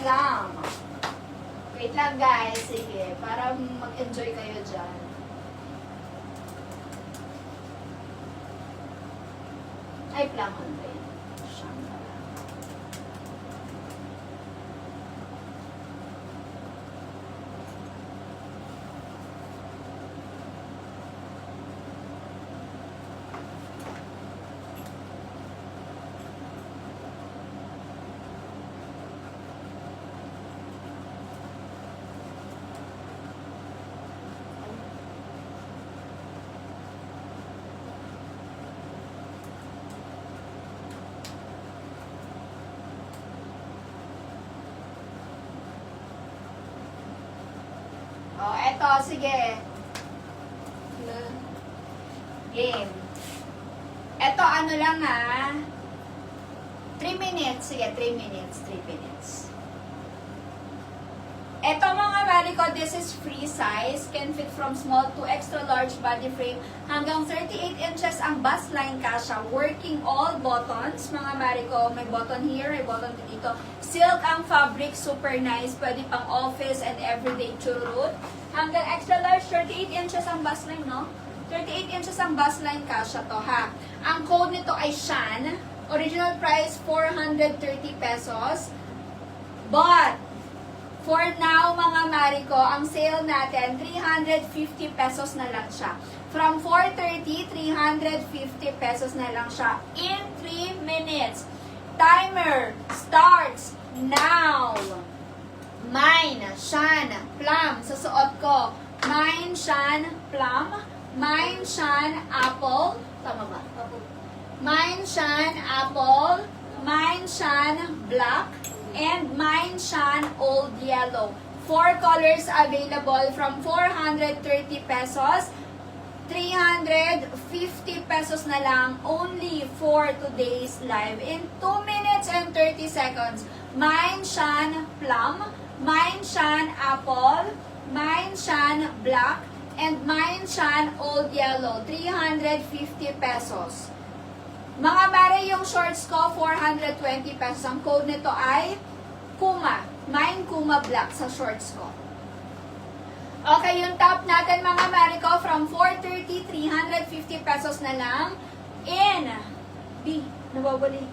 Lang. Wait lang guys, sige, para mag-enjoy kayo dyan. Ay, plan online. Siyang pala. Oh, eto, sige. Game. Eto, ano lang 3 minutes. Sige, 3 minutes. 3 minutes. Eto mga Marico, this is free size. Can fit from small to extra large body frame. Hanggang 38 inches ang bust line kasha. Working all buttons. Mga Marico, may button here, may button dito. Silk ang fabric, super nice. Pwede pang office and everyday churut. Hanggang extra large, 38 inches ang bust line, no? 38 inches ang bust line kasha to, ha? Ang code nito ay Shan. Original price, 430 pesos. But, for now, mga Marico, ang sale natin, 350 pesos na lang siya. From 430, 350 pesos na lang siya in 3 minutes. Timer starts now. Mine, Shan, Plum, sa suot ko. Mine, Shan, Plum. Mine, Shan, Apple. Tama ba? Mine, Shan, Apple. Mine, Shan, Black. And Mine Shan Old Yellow. 4 colors available from 430 pesos. 350 pesos na lang only for today's live. In 2 minutes and 30 seconds. Mine Shan Plum, Mine Shan Apple, Mine Shan Black, and Mine Shan Old Yellow. 350 pesos. Mga Mare, yung shorts ko, 420 pesos. Ang code nito ay Kuma. Mine Kuma Black sa shorts ko. Okay, yung top natin mga Mare ko, from 430, 350 pesos na lang. In, nawawali.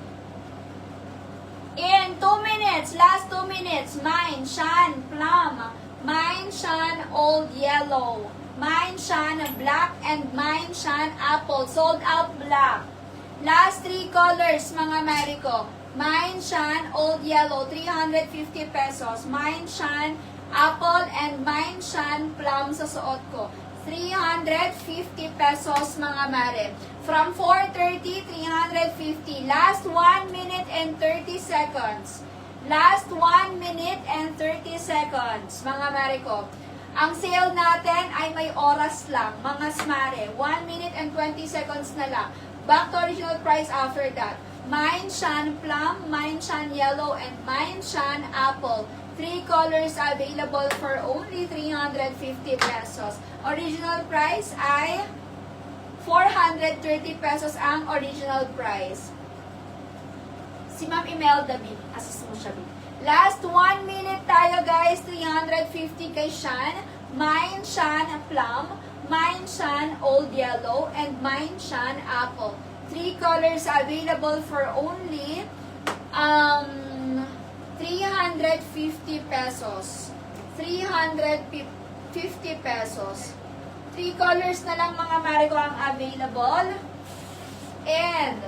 In 2 minutes, last 2 minutes, Mine Shan Plum, Mine Shan Old Yellow, Mine Shan Black, and Mine Shan Apple. Sold out black. Last 3 colors, mga Marico. Mine Shan Old Yellow, 350 pesos. Mine Shan Apple and Mine Shan Plum sa suot ko. 350 pesos, mga Mare. From 430, 350. Last 1 minute and 30 seconds. Last 1 minute and 30 seconds, mga Marico. Ang sale natin ay may oras lang, mga Smare. 1 minute and 20 seconds na lang. Back to original price after that. Mine Shan Plum, Mine Shan Yellow, and Mine Shan Apple. 3 colors available for only 350 pesos. Original price ay 430 pesos ang original price. Si Ma'am Imelda B. Assist mo siya B. Last 1 minute tayo guys. 350 kay Shan. Mine Shan Plum, Mine Shan Old Yellow, and Mine Shan Apple. 3 colors available for only 350 pesos. 350 pesos. 3 colors na lang mga Marico ang available. And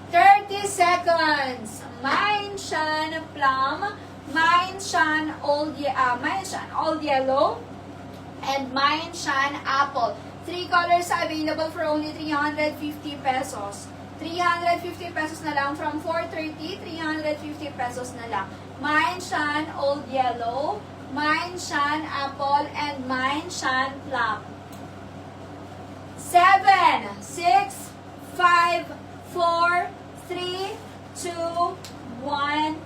30 seconds. Mine Shan Plum, Mine Shan Old Yellow, and Mine Shan Apple. 3 colors available for only 350 pesos. 350 pesos na lang from 430, 350 pesos na lang. Mine Shan Old Yellow, Mine Shan Apple, and Mine Shan Plum. 7, 6, 5, 4, 3, 2, 1,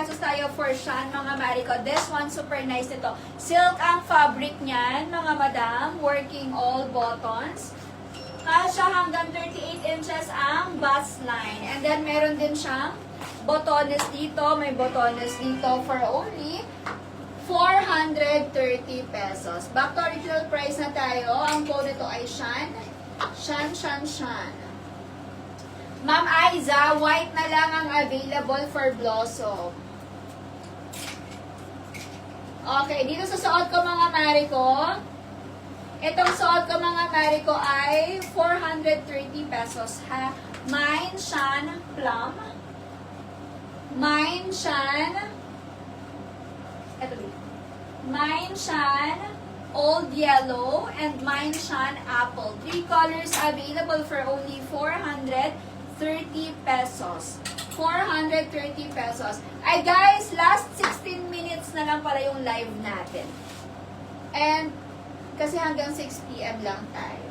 pesos tayo for Shan, mga Marico. This one, super nice nito. Silk ang fabric niyan, mga madam. Working all buttons. Kasha hanggang 38 inches ang bust line. And then, meron din siyang botones dito. May botones dito for only 430 pesos. Back to original price na tayo. Ang code nito ay Shan. Shan, Shan, Shan. Ma'am Aiza, white na lang ang available for Blossom. Okay, dito sa suot ko mga Marico, itong suot ko mga Marico ay 430 pesos ha. Mine Shan Plum. Mine Shan. Ito din. Mine Shan Old Yellow and Mine Shan Apple. 3 colors available for only 430 pesos. 430 pesos. Ay guys, last 16 minutes na lang pala yung live natin. And kasi hanggang 6 p.m. lang tayo.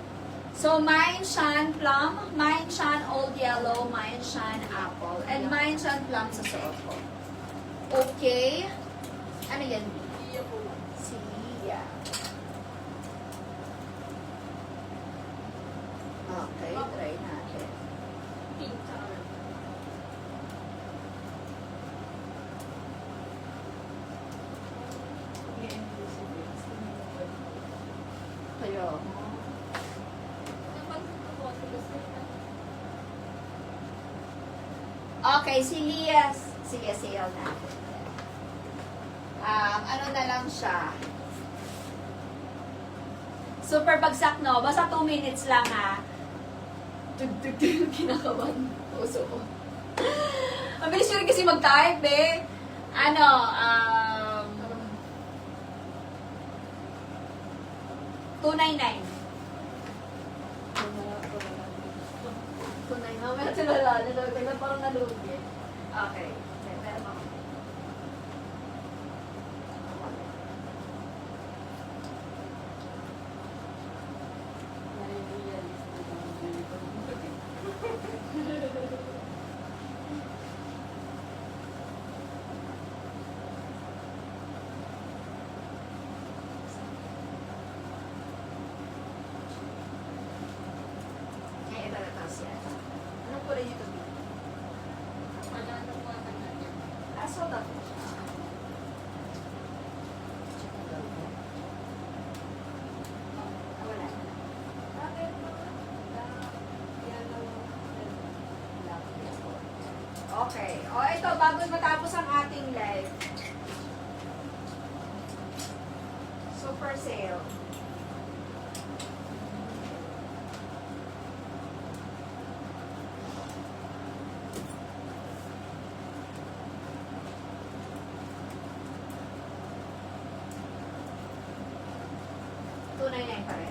So, Mine Shan Plum, Mine Shan Old Yellow, Mine Shan Apple, and Mine Shan Plum sa suot ko. Okay? Ano yan? Siya. Okay, try natin. Kayo. Okay, si Lias. Sige, sale natin. Ano na lang siya. Super bagsak, no? Basta 2 minutes lang, ha? Tug-tug-tug, kinakabahan. Puso ko. Mabilis yun kasi mag-type, eh. Ano, 299. 299. Mamaya tulala. Nalagay na parang nalugi. Okay. Meron ako. Anong kulay nito? Aso na po siya. Wala. Okay. O, ito, bago matapos ang ating live. Super sale. $299 pa rin.